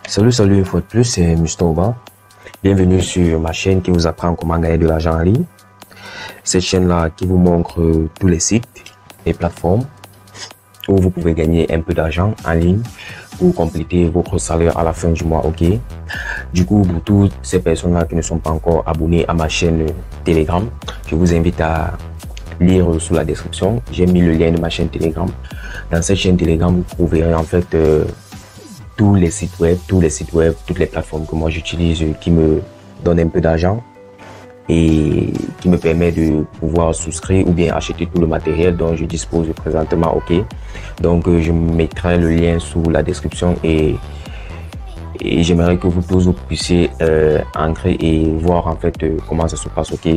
Salut, une fois de plus, c'est Mustafa. Bienvenue sur ma chaîne qui vous apprend comment gagner de l'argent en ligne. Cette chaîne-là qui vous montre tous les sites et plateformes où vous pouvez gagner un peu d'argent en ligne pour compléter votre salaire à la fin du mois, ok? Du coup, pour toutes ces personnes-là qui ne sont pas encore abonnées à ma chaîne Telegram, je vous invite à lire sous la description. J'ai mis le lien de ma chaîne Telegram. Dans cette chaîne Telegram, vous trouverez en fait tous les sites web, toutes les plateformes que moi j'utilise qui me donnent un peu d'argent et qui me permet de pouvoir souscrire ou bien acheter tout le matériel dont je dispose présentement, ok? Donc je mettrai le lien sous la description et j'aimerais que vous tous vous puissiez entrer et voir en fait comment ça se passe, ok?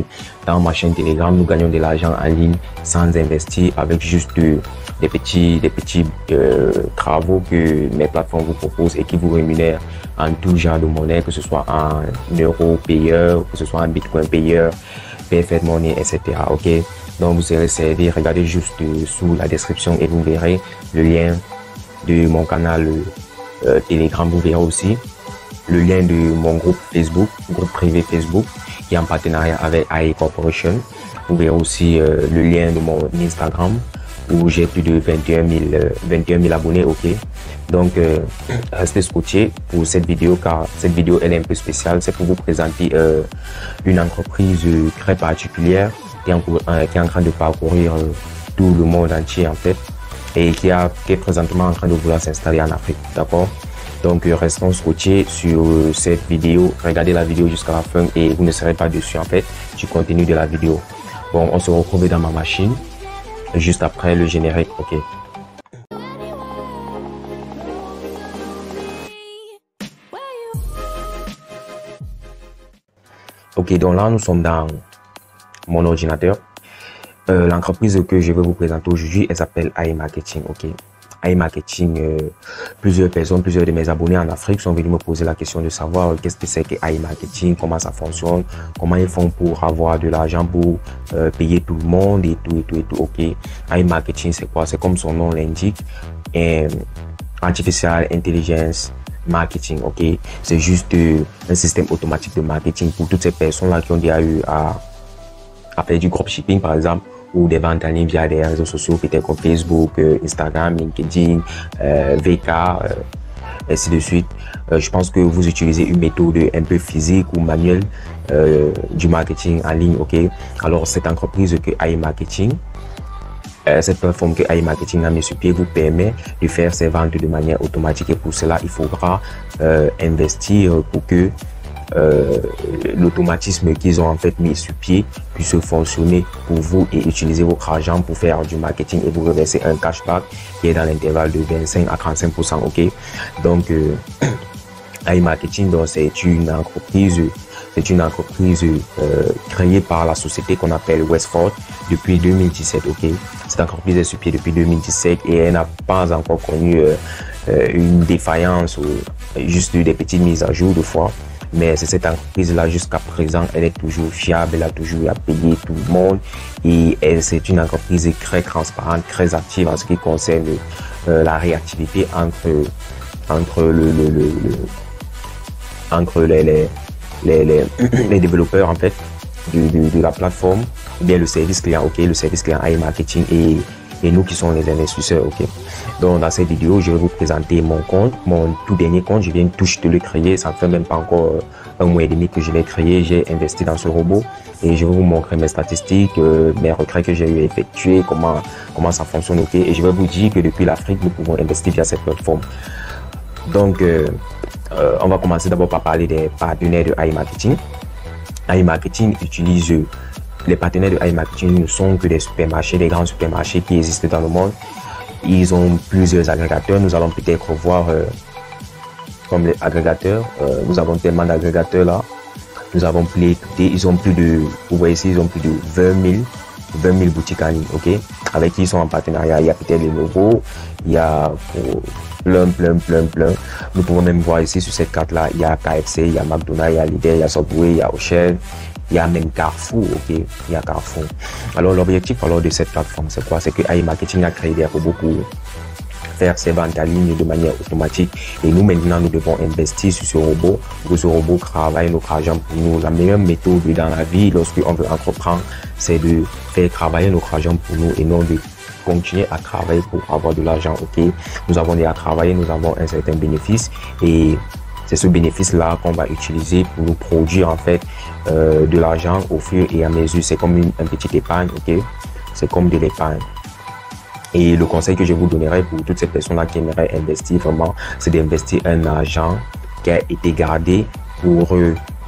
Dans ma chaîne Telegram, nous gagnons de l'argent en ligne sans investir avec juste des petits travaux que mes plateformes vous proposent et qui vous rémunèrent en tout genre de monnaie, que ce soit en euro payeur, que ce soit en bitcoin payeur, PFM Money, etc. Ok? Donc vous serez servi, regardez juste sous la description et vous verrez le lien de mon canal Telegram. Vous verrez aussi le lien de mon groupe Facebook, groupe privé Facebook, qui est en partenariat avec AI Corporation. Vous verrez aussi le lien de mon Instagram où j'ai plus de 21 000 abonnés, ok? Donc restez scotchés pour cette vidéo car cette vidéo elle est un peu spéciale. C'est pour vous présenter une entreprise très particulière qui est en train de parcourir tout le monde entier en fait et qui est présentement en train de vouloir s'installer en Afrique, d'accord? Donc restons scotchés sur cette vidéo, regardez la vidéo jusqu'à la fin et vous ne serez pas déçus en fait du contenu de la vidéo. Bon, on se retrouve dans ma machine juste après le générique, ok? Ok, donc là nous sommes dans mon ordinateur. L'entreprise que je vais vous présenter aujourd'hui, elle s'appelle AI Marketing, ok? AI Marketing, plusieurs de mes abonnés en Afrique sont venus me poser la question de savoir qu'est-ce que c'est que AI Marketing, comment ça fonctionne, comment ils font pour avoir de l'argent pour payer tout le monde et tout, ok? AI Marketing, c'est quoi? C'est comme son nom l'indique, Artificial Intelligence Marketing, ok? C'est juste un système automatique de marketing pour toutes ces personnes-là qui ont déjà eu à faire du dropshipping, par exemple, ou des ventes en ligne via des réseaux sociaux, peut-être comme Facebook, Instagram, LinkedIn, VK, ainsi de suite. Je pense que vous utilisez une méthode un peu physique ou manuelle du marketing en ligne, ok? Alors, cette entreprise que AI Marketing, cette plateforme que AI Marketing a mis sur pied vous permet de faire ses ventes de manière automatique et pour cela, il faudra investir pour que l'automatisme qu'ils ont en fait mis sur pied puisse fonctionner pour vous et utiliser votre argent pour faire du marketing et vous reverser un cashback qui est dans l'intervalle de 25 à 35%, ok? Donc AI Marketing, donc c'est une entreprise créée par la société qu'on appelle Westford depuis 2017, ok? Cette entreprise est sur pied depuis 2017 et elle n'a pas encore connu une défaillance ou juste des petites mises à jour de fois. Mais c'est cette entreprise-là, jusqu'à présent, elle est toujours fiable, elle a toujours à payer tout le monde. Et c'est une entreprise très transparente, très active en ce qui concerne la réactivité entre les développeurs en fait de la plateforme, ou bien le service client, ok? Le service client AI Marketing et nous qui sommes les investisseurs, ok? Donc dans cette vidéo, je vais vous présenter mon compte, mon tout dernier compte. Je viens tout juste de le créer, ça ne fait même pas encore un mois et demi que je l'ai créé. J'ai investi dans ce robot et je vais vous montrer mes statistiques, mes retraits que j'ai eu effectués, comment ça fonctionne, ok? Et je vais vous dire que depuis l'Afrique, nous pouvons investir via cette plateforme. Donc on va commencer d'abord par parler des partenaires de AI Marketing. AI Marketing utilise les partenaires de AI Marketing ne sont que des supermarchés, des grands supermarchés qui existent dans le monde. Ils ont plusieurs agrégateurs. Nous allons peut-être voir comme les agrégateurs. Nous avons tellement d'agrégateurs là. Nous avons ils ont plus de, vous voyez ici, ils ont plus de 20 000 boutiques en ligne, ok? Avec qui ils sont en partenariat. Il y a peut-être les nouveaux, il y a plein. Nous pouvons même voir ici sur cette carte là, il y a KFC, il y a McDonald's, il y a Lidl, il y a Subway, il y a Auchan. Il y a même Carrefour, ok? Il y a Carrefour. Alors, l'objectif alors de cette plateforme, c'est quoi? C'est que AI Marketing a créé des robots pour faire ses ventes en ligne de manière automatique. Et nous, maintenant, nous devons investir sur ce robot pour que ce robot travaille notre argent pour nous. La meilleure méthode dans la vie, lorsqu'on veut entreprendre, c'est de faire travailler notre argent pour nous et non de continuer à travailler pour avoir de l'argent. Ok, nous avons déjà travaillé, nous avons un certain bénéfice et c'est ce bénéfice-là qu'on va utiliser pour nous produire en fait de l'argent au fur et à mesure. C'est comme un petit épargne, ok? C'est comme de l'épargne. Et le conseil que je vous donnerai pour toutes ces personnes-là qui aimeraient investir vraiment, c'est d'investir un argent qui a été gardé pour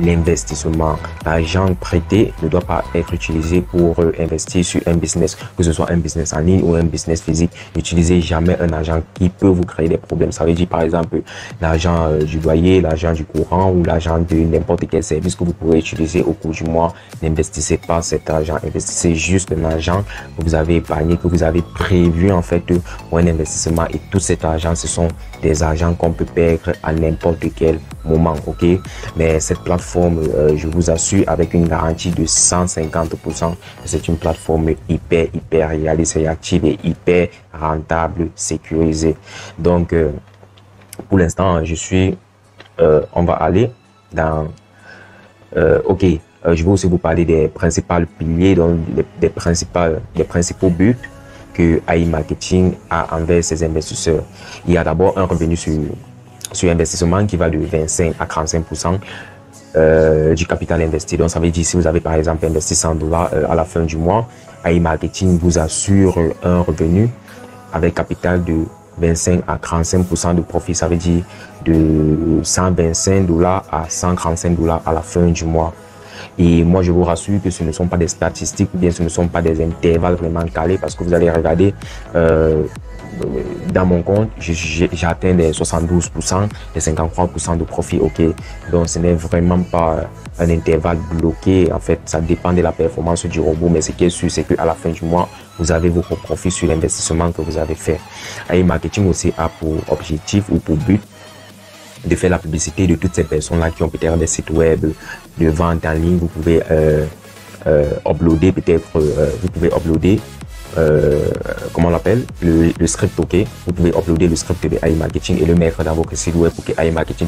l'investissement. L'argent prêté ne doit pas être utilisé pour investir sur un business, que ce soit un business en ligne ou un business physique. N'utilisez jamais un argent qui peut vous créer des problèmes. Ça veut dire par exemple l'argent du loyer, l'argent du courant ou l'argent de n'importe quel service que vous pourrez utiliser au cours du mois. N'investissez pas cet argent. Investissez juste un argent que vous avez épargné, que vous avez prévu en fait pour un investissement. Et tout cet argent, ce sont des argents qu'on peut perdre à n'importe quel moment, ok? Mais cette plateforme, je vous assure, avec une garantie de 150%, c'est une plateforme hyper réaliste, réactive et hyper rentable, sécurisée. Donc, pour l'instant, on va aller dans, ok, je vais aussi vous parler des principaux piliers, donc des principaux buts que AI Marketing a envers ses investisseurs. Il y a d'abord un revenu sur investissement qui va de 25 à 45% du capital investi. Donc, ça veut dire si vous avez par exemple investi $100 à la fin du mois, AI Marketing vous assure un revenu avec capital de 25 à 35% de profit. Ça veut dire de $125 à $135 à la fin du mois. Et moi, je vous rassure que ce ne sont pas des statistiques ou bien ce ne sont pas des intervalles vraiment calés parce que vous allez regarder dans mon compte, j'ai atteint des 72%, des 53% de profit, ok. Donc, ce n'est vraiment pas un intervalle bloqué. En fait, ça dépend de la performance du robot, mais ce qui est sûr, c'est qu'à la fin du mois, vous avez vos profits sur l'investissement que vous avez fait. AI Marketing aussi a pour objectif ou pour but de faire la publicité de toutes ces personnes-là qui ont peut-être des sites web de vente en ligne. Vous pouvez uploader peut-être, vous pouvez uploader comment on l'appelle, le script, ok. Vous pouvez uploader le script de AI Marketing et le mettre dans votre site web pour que AI Marketing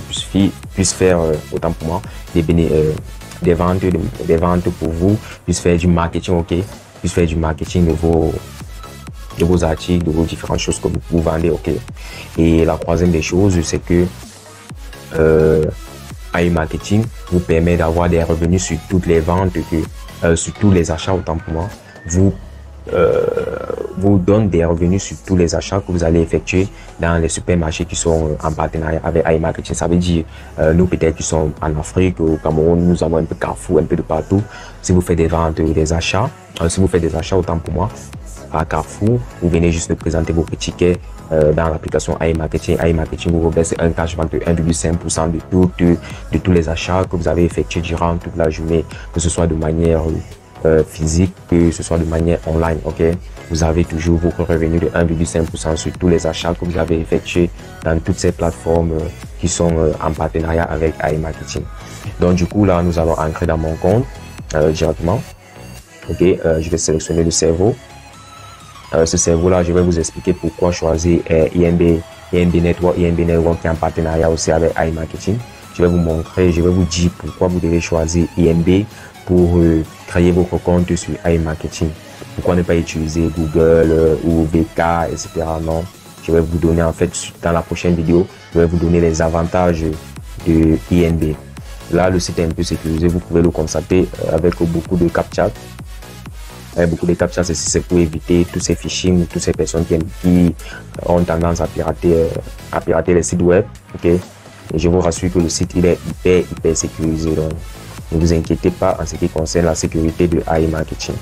puisse faire, autant pour moi, des ventes pour vous, puisse faire du marketing, ok, puisse faire du marketing de vos articles, de vos différentes choses que vous vendez, ok. Et la troisième des choses, c'est que AI Marketing vous permet d'avoir des revenus sur toutes les ventes, sur tous les achats, autant pour moi, vous donne des revenus sur tous les achats que vous allez effectuer dans les supermarchés qui sont en partenariat avec AI Marketing. Ça veut dire, nous peut-être qui sommes en Afrique, au Cameroun, nous avons un peu Carrefour, un peu de partout. Si vous faites des ventes, des achats, si vous faites des achats, autant pour moi, à Carrefour, vous venez juste de présenter vos tickets dans l'application AI Marketing. AI Marketing vous reverse un cashback de 1,5% de tous les achats que vous avez effectués durant toute la journée, que ce soit de manière physique, que ce soit de manière online, ok. Vous avez toujours vos revenus de 1,5% sur tous les achats que vous avez effectués dans toutes ces plateformes qui sont en partenariat avec AI Marketing. Donc du coup là, nous allons entrer dans mon compte directement, ok. Je vais sélectionner le cerveau. Ce cerveau-là, je vais vous expliquer pourquoi choisir INB Network qui est en partenariat aussi avec AI Marketing. Je vais vous montrer, je vais vous dire pourquoi vous devez choisir INB pour créer votre compte sur AI Marketing. Pourquoi ne pas utiliser Google ou VK, etc. Non, je vais vous donner en fait dans la prochaine vidéo, je vais vous donner les avantages de INB. Là, le site est un peu sécurisé, vous pouvez le constater avec beaucoup de captcha. Beaucoup de captcha, c'est pour éviter tous ces phishing, toutes ces personnes qui ont tendance à pirater les sites web. Ok, et je vous rassure que le site il est hyper sécurisé. Donc, ne vous inquiétez pas en ce qui concerne la sécurité de AI Marketing.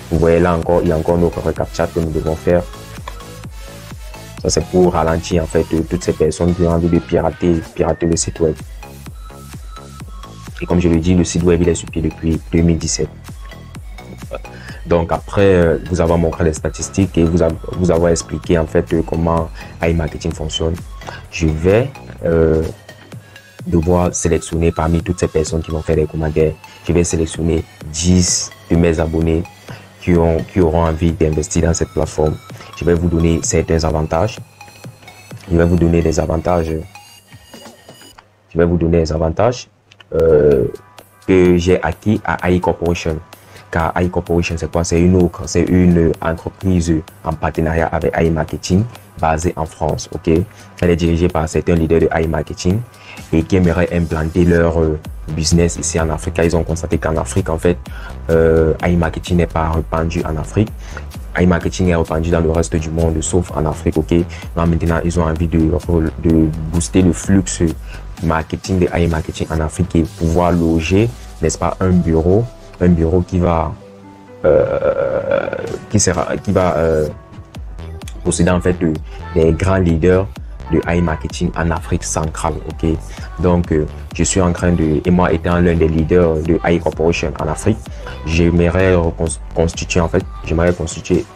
Vous voyez là encore, il y a encore notre captcha que nous devons faire. Ça c'est pour ralentir en fait toutes ces personnes qui ont envie de pirater le site web. Et comme je le dis, le site web il est sur pied depuis 2017. Donc après vous avoir montré les statistiques et vous avoir expliqué en fait comment AI Marketing fonctionne, je vais devoir sélectionner parmi toutes ces personnes qui vont faire des commentaires. Je vais sélectionner 10 de mes abonnés qui auront envie d'investir dans cette plateforme. Je vais vous donner certains avantages je vais vous donner des avantages. Je vais vous donner les avantages que j'ai acquis à AI Corporation. Car AI Corporation, c'est quoi? C'est une entreprise en partenariat avec AI Marketing basée en France. Ok, elle est dirigée par certains leaders de AI Marketing et qui aimeraient implanter leur business ici en Afrique. Ils ont constaté qu'en Afrique, en fait, AI Marketing n'est pas répandu en Afrique. AI Marketing est répandu dans le reste du monde, sauf en Afrique. Ok, là, maintenant, ils ont envie de booster le flux marketing de AI Marketing en Afrique et pouvoir loger, n'est-ce pas, un bureau qui va posséder en fait des grands leaders de AI Marketing en Afrique centrale. Ok, donc je suis en train de, et moi étant l'un des leaders de AI Corporation en Afrique, j'aimerais constituer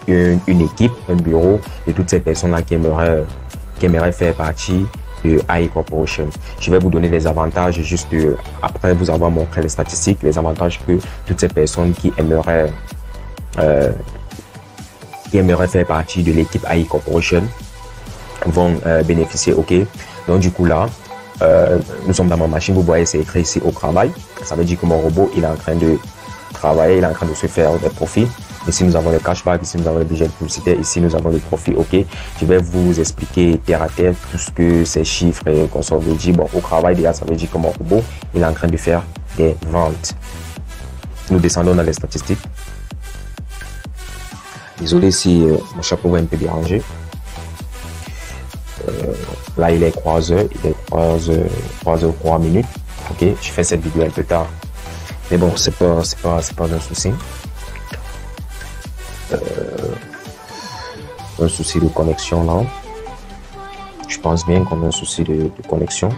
une équipe, un bureau de toutes ces personnes là qui aimeraient faire partie de AI Corporation. Je vais vous donner les avantages juste après vous avoir montré les statistiques, les avantages que toutes ces personnes qui aimeraient faire partie de l'équipe AI Corporation vont bénéficier. Ok, donc du coup là, nous sommes dans ma machine, vous voyez c'est écrit ici au travail. Ça veut dire que mon robot il est en train de travailler, il est en train de se faire des profits. Ici, nous avons le cashback, ici, nous avons le budget publicitaire, ici, nous avons le profit. OK, je vais vous expliquer terre à terre tout ce que ces chiffres et qu'on s'en veut dire. Bon, au travail, déjà, ça veut dire que mon robot, il est en train de faire des ventes. Nous descendons dans les statistiques. Désolé si mon chapeau est un peu dérangé. Là, il est 3h, il est 3h03 minutes. OK, je fais cette vidéo un peu tard. Mais bon, c'est pas un souci. Un souci de connexion là. pense bien qu'on a un souci de connexion.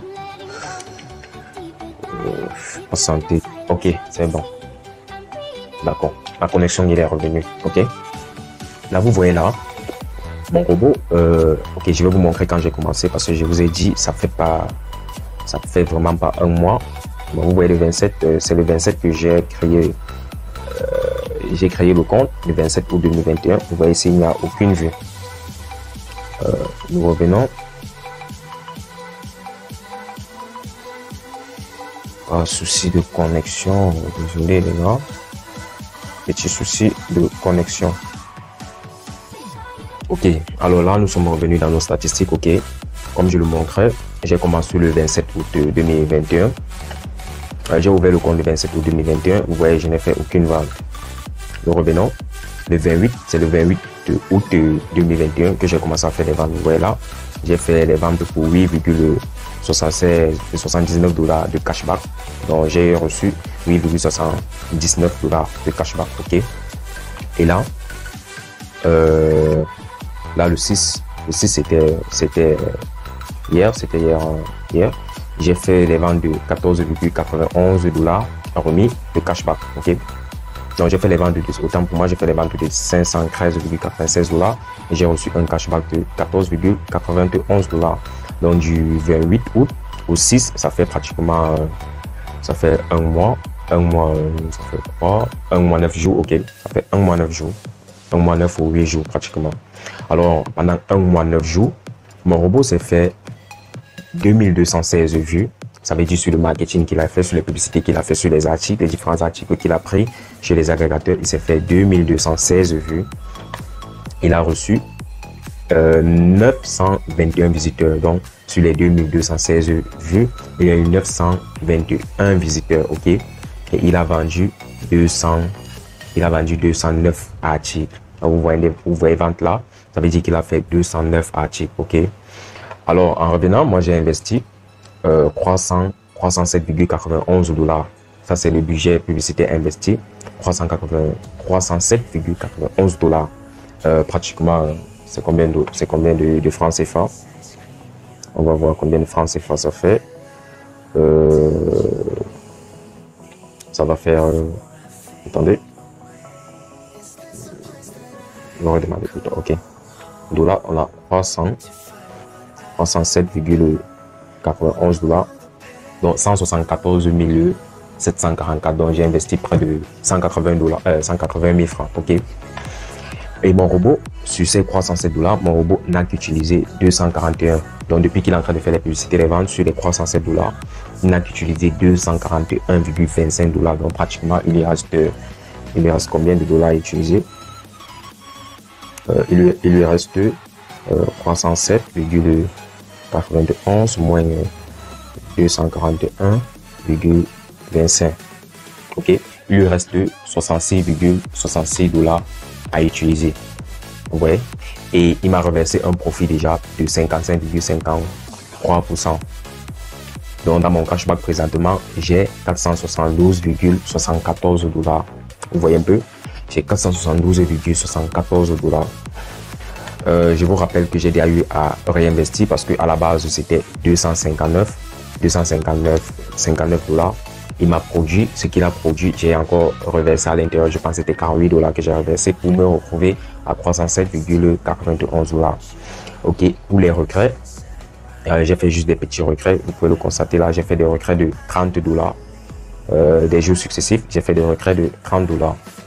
Santé. Ok, c'est bon. D'accord. Ma connexion, il est revenu. Ok. Là, vous voyez là, mon robot. Ok, je vais vous montrer quand j'ai commencé parce que je vous ai dit, ça fait vraiment pas un mois. Bon, vous voyez le 27, c'est le 27 que j'ai créé. J'ai créé le compte le 27 août 2021. Vous voyez ici, il n'y a aucune vue. Nous revenons. Souci de connexion. Désolé les gars. Petit souci de connexion. Ok. Alors là, nous sommes revenus dans nos statistiques. Ok. Comme je le montrais, j'ai commencé le 27 août 2021. J'ai ouvert le compte le 27 août 2021. Vous voyez, je n'ai fait aucune vente. Nous revenons. Le 28, c'est le 28 août 2021 que j'ai commencé à faire des ventes. Vous voyez là, j'ai fait les ventes pour 8,79 $ de cashback. Donc j'ai reçu 8,79 $ de cashback. Ok. Et là, là le 6 c'était hier. J'ai fait les ventes de 14,91 $ remis de cashback. Ok. Donc j'ai fait les ventes autant pour moi, j'ai fait les ventes de 513,96 $ et j'ai reçu un cashback de 14,91 $. Donc du 28 août au 6, ça fait pratiquement, ça fait un mois, ça fait quoi? Un mois 9 jours, ok, ça fait un mois 9 jours, un mois 9 ou 8 jours pratiquement. Alors pendant un mois 9 jours, mon robot s'est fait 2216 vues. Ça veut dire sur le marketing qu'il a fait, sur les publicités qu'il a fait, sur les articles, les différents articles qu'il a pris chez les agrégateurs. Il s'est fait 2216 vues. Il a reçu 921 visiteurs. Donc, sur les 2216 vues, il y a eu 921 visiteurs. OK. Et il a vendu 209 articles. Donc, vous voyez vente là. Ça veut dire qu'il a fait 209 articles. OK. Alors, en revenant, moi, j'ai investi 307,91 $. Ça, c'est le budget publicitaire investi. 307,91 $. Pratiquement, c'est combien de francs CFA? On va voir combien de francs CFA ça fait. Ça va faire... attendez. Je vais redemander plutôt. OK. Dollars, on a 307,91 $, donc 174 744. Donc j'ai investi près de 180 000 francs. Ok. Et mon robot, sur ces 307 $, mon robot n'a qu'utilisé 241. Donc, depuis qu'il est en train de faire les publicités, les ventes sur les 307 $, il n'a qu'utilisé 241,25 $. Donc, pratiquement, il lui reste combien de dollars à utiliser? Il lui reste 307,91 moins 241,25. Ok, il lui reste 66,66 $ à utiliser. Vous voyez, et il m'a reversé un profit déjà de 55,53%. Donc dans mon cashback présentement, j'ai 472,74 $. Vous voyez un peu, j'ai 472,74 $. Je vous rappelle que j'ai déjà eu à réinvestir parce que à la base c'était 59 $. Il m'a produit ce qu'il a produit. J'ai encore reversé à l'intérieur. Je pense que c'était 48 $ que j'ai reversé pour me retrouver à 307,91 $. Ok, pour les retraits, j'ai fait juste des petits retraits. Vous pouvez le constater là. J'ai fait des retraits de 30 $. Des jours successifs, j'ai fait des retraits de 30 $.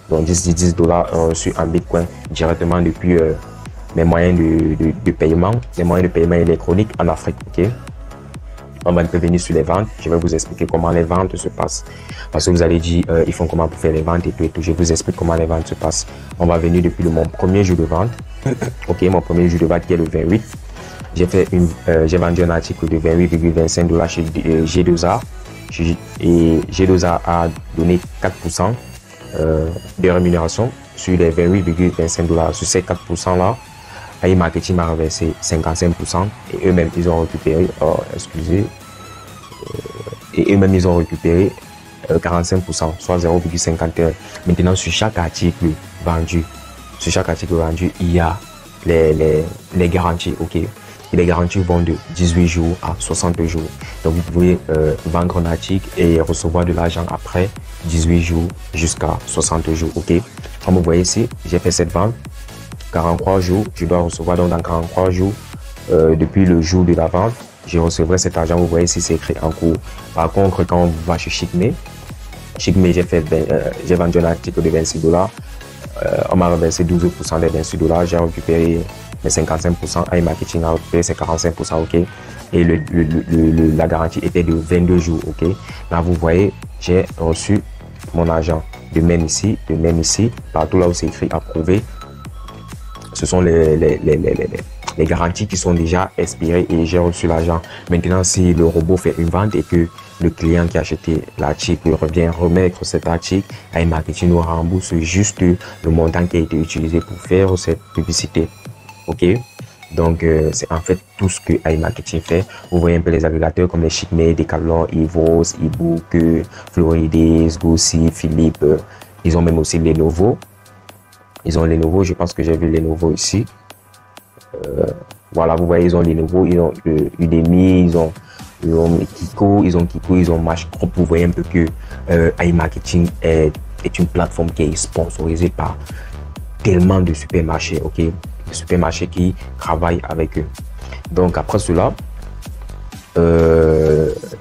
Donc 10 $ reçus en Bitcoin directement depuis mes moyens de paiement, les moyens de paiement électroniques en Afrique. Ok. On va venir sur les ventes. Je vais vous expliquer comment les ventes se passent. Parce que vous allez dire, ils font comment pour faire les ventes et tout et tout. Je vous explique comment les ventes se passent. On va venir depuis mon premier jour de vente. Ok, mon premier jour de vente qui est le 28. J'ai vendu un article de 28,25 $ chez G2A. Et G2A a donné 4% de rémunération sur les 28,25 $. Sur ces 4% là, AI Marketing m'a reversé 55% et eux-mêmes ils ont récupéré, et eux-mêmes ils ont récupéré 45%, soit 0,51. Maintenant sur chaque article vendu, il y a les garanties, ok. Et les garanties vont de 18 jours à 60 jours. Donc vous pouvez vendre un article et recevoir de l'argent après 18 jours jusqu'à 60 jours, ok. Comme vous voyez ici, j'ai fait cette vente. 43 jours, je dois recevoir donc dans 43 jours, depuis le jour de la vente, je recevrai cet argent. Vous voyez ici, c'est écrit en cours. Par contre, quand on va chez Chicmay, j'ai vendu un article de 26 $. On m'a reversé 12% des 26 $. J'ai récupéré mes 55%. AI Marketing a récupéré ses 45%, ok. Et la garantie était de 22 jours, ok. Là, vous voyez, j'ai reçu mon argent. De même ici, partout là où c'est écrit approuvé. Ce sont les garanties qui sont déjà expirées et j'ai reçu l'argent. Maintenant, si le robot fait une vente et que le client qui a acheté l'article revient remettre cet article, AI Marketing nous rembourse juste le montant qui a été utilisé pour faire cette publicité. Ok, donc c'est en fait tout ce que AI Marketing fait. Vous voyez un peu les agrégateurs comme les Chicmay, Decathlon, Evos, eBook, Florides, Goosey, Philippe. Ils ont même aussi Lenovo. Ils ont Lenovo, je pense que j'ai vu Lenovo ici. Voilà, vous voyez, ils ont Lenovo, ils ont Udemy, ils ont Kiko, ils ont Matchgroup. Vous voyez un peu que AI Marketing est une plateforme qui est sponsorisée par tellement de supermarchés, ok, de supermarchés qui travaillent avec eux. Donc après cela,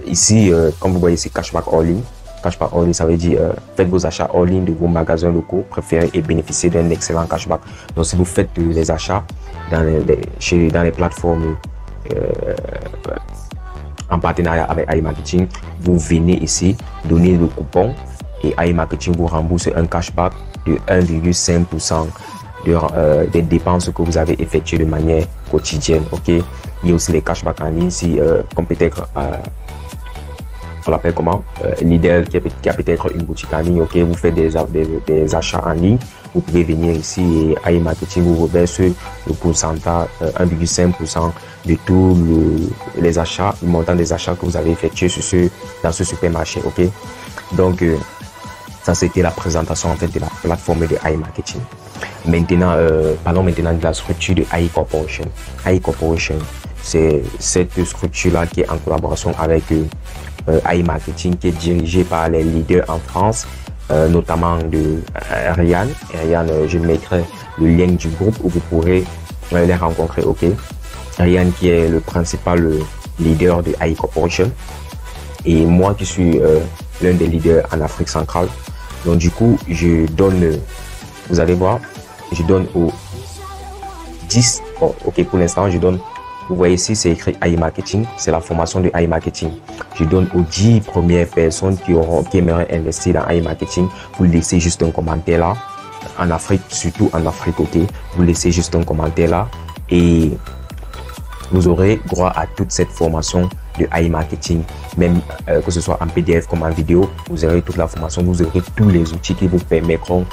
ici, comme vous voyez, c'est Cashback All In. Cashback All In, ça veut dire faites vos achats all in de vos magasins locaux préférés et bénéficiez d'un excellent cashback. Donc si vous faites les achats dans les plateformes en partenariat avec AI Marketing, vous venez ici donner le coupon et AI Marketing vous rembourse un cashback de 1,5% des dépenses que vous avez effectuées de manière quotidienne. Ok, il y a aussi les cashbacks en ligne, si comme peut-être on l'appelle comment, Lidl qui a peut-être une boutique en ligne. Ok, vous faites des achats en ligne, vous pouvez venir ici et AI Marketing vous reverse le pourcentage 1,5% de tous les achats, le montant des achats que vous avez effectués dans ce supermarché. Ok, donc ça c'était la présentation en fait de la plateforme de AI Marketing. Maintenant, parlons maintenant de la structure de AI Corporation. AI Corporation, c'est cette structure-là qui est en collaboration avec AI Marketing, qui est dirigée par les leaders en France, notamment de Ryan. Ryan, je mettrai le lien du groupe où vous pourrez les rencontrer. Ok, Ryan qui est le principal leader de AI Corporation et moi qui suis l'un des leaders en Afrique centrale. Donc du coup, je donne, vous allez voir, je donne aux 10, bon, ok, pour l'instant, je donne, vous voyez ici, c'est écrit AI Marketing, c'est la formation de AI Marketing. Je donne aux 10 premières personnes qui aimeraient investir dans AI Marketing. Vous laissez juste un commentaire là. En Afrique, surtout en Afrique, ok, vous laissez juste un commentaire là et vous aurez droit à toute cette formation de AI Marketing, même que ce soit en PDF comme en vidéo, vous aurez toute la formation, vous aurez tous les outils qui vous permettront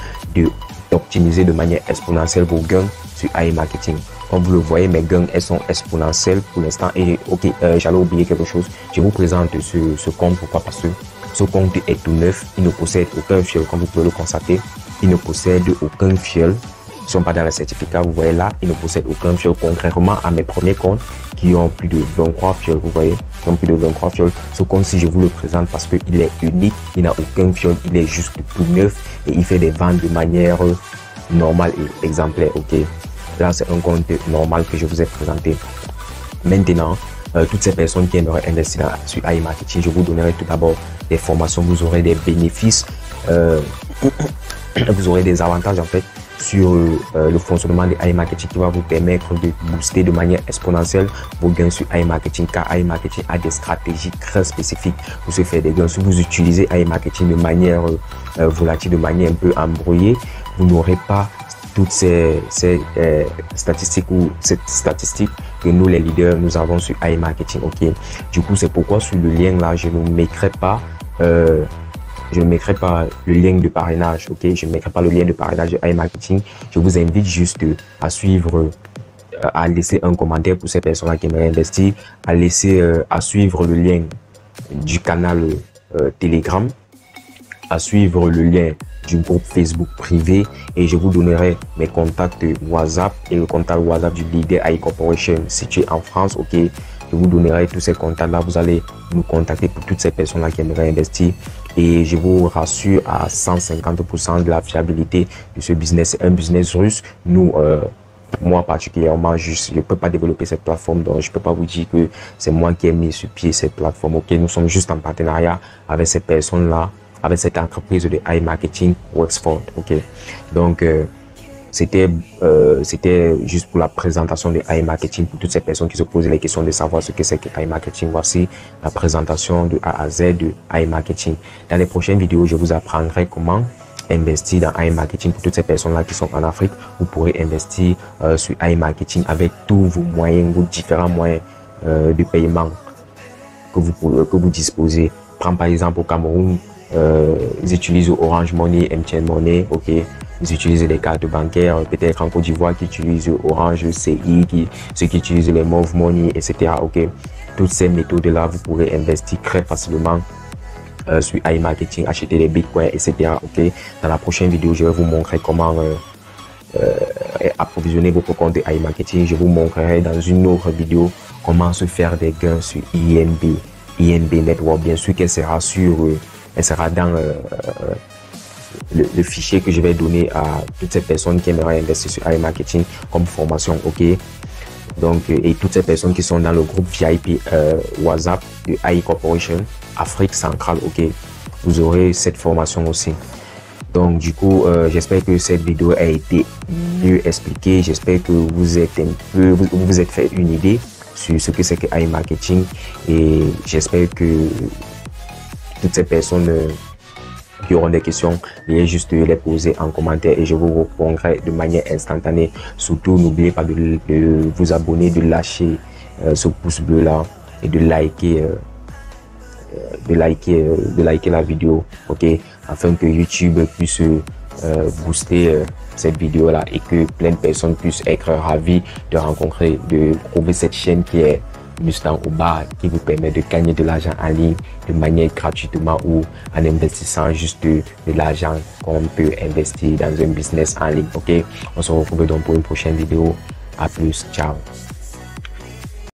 d'optimiser de manière exponentielle vos gains sur AI Marketing. Comme vous le voyez, mes gains, elles sont exponentielles pour l'instant. Et ok, j'allais oublier quelque chose. Je vous présente ce compte. Pourquoi? Parce que ce compte est tout neuf. Il ne possède aucun fiel, comme vous pouvez le constater. Il ne possède aucun fiel. Ils ne sont pas dans le certificat. Vous voyez là, il ne possède aucun fiel. Contrairement à mes premiers comptes qui ont plus de 23 fiels. Vous voyez, qui ont plus de 23 fiels. Ce compte-ci, je vous le présente parce qu'il est unique. Il n'a aucun fiel. Il est juste tout neuf et il fait des ventes de manière normale et exemplaire. Ok. Là, c'est un compte normal que je vous ai présenté. Maintenant, toutes ces personnes qui aimeraient investir sur AI Marketing, je vous donnerai tout d'abord des formations. Vous aurez des bénéfices, vous aurez des avantages en fait sur le fonctionnement de AI Marketing qui va vous permettre de booster de manière exponentielle vos gains sur AI Marketing, car AI Marketing a des stratégies très spécifiques pour se faire des gains. Si vous utilisez AI Marketing de manière volatile, de manière un peu embrouillée, vous n'aurez pas toutes ces statistiques ou cette statistique que nous les leaders nous avons sur AI Marketing. Ok, du coup c'est pourquoi sur le lien là je ne mettrai pas le lien de parrainage. Ok, je ne mettrai pas le lien de parrainage de AI Marketing. Je vous invite juste à suivre, à laisser un commentaire pour ces personnes là qui aimeraient investir, à suivre le lien du canal Telegram, à suivre le lien du groupe Facebook privé, et je vous donnerai mes contacts WhatsApp et le contact WhatsApp du leader AI Corporation situé en France. Ok, je vous donnerai tous ces contacts là. Vous allez nous contacter pour toutes ces personnes là qui aimeraient investir, et je vous rassure à 150% de la fiabilité de ce business. C'est un business russe. Nous moi particulièrement, je ne peux pas développer cette plateforme, donc je ne peux pas vous dire que c'est moi qui ai mis sur pied cette plateforme. Ok, nous sommes juste en partenariat avec ces personnes là, avec cette entreprise de AI Marketing Wexford. Ok, donc c'était juste pour la présentation de AI Marketing pour toutes ces personnes qui se posent les questions de savoir ce que c'est que AI Marketing. Voici la présentation de A à Z de AI Marketing. Dans les prochaines vidéos, je vous apprendrai comment investir dans AI Marketing. Pour toutes ces personnes là qui sont en Afrique, vous pourrez investir sur AI Marketing avec tous vos moyens, vos différents moyens de paiement que vous disposez. Prends par exemple au Cameroun, ils utilisent Orange Money, MTN Money. Ok, ils utilisent des cartes bancaires. Peut-être en Côte d'Ivoire qui utilisent Orange CI, ceux qui utilisent les Move Money, etc. Ok, toutes ces méthodes là, vous pourrez investir très facilement sur AI Marketing, acheter des bitcoins, etc. Ok, dans la prochaine vidéo, je vais vous montrer comment approvisionner votre compte de AI Marketing. Je vous montrerai dans une autre vidéo comment se faire des gains sur INB Network. Bien sûr qu'elle sera elle sera dans le fichier que je vais donner à toutes ces personnes qui aimeraient investir sur AI Marketing comme formation. Ok, donc et toutes ces personnes qui sont dans le groupe VIP WhatsApp de AI Corporation Afrique centrale. Ok, vous aurez cette formation aussi. Donc du coup j'espère que cette vidéo a été mieux expliquée. J'espère que vous êtes vous êtes fait une idée sur ce que c'est que AI Marketing, et j'espère que toutes ces personnes qui auront des questions, veuillez juste les poser en commentaire et je vous répondrai de manière instantanée. Surtout, n'oubliez pas de vous abonner, de lâcher ce pouce bleu là et de liker la vidéo, ok, afin que YouTube puisse booster cette vidéo là et que plein de personnes puissent être ravies de rencontrer, de trouver cette chaîne qui est juste en bas, qui vous permet de gagner de l'argent en ligne de manière gratuitement ou en investissant juste de l'argent qu'on peut investir dans un business en ligne. Ok, on se retrouve donc pour une prochaine vidéo. À plus, ciao.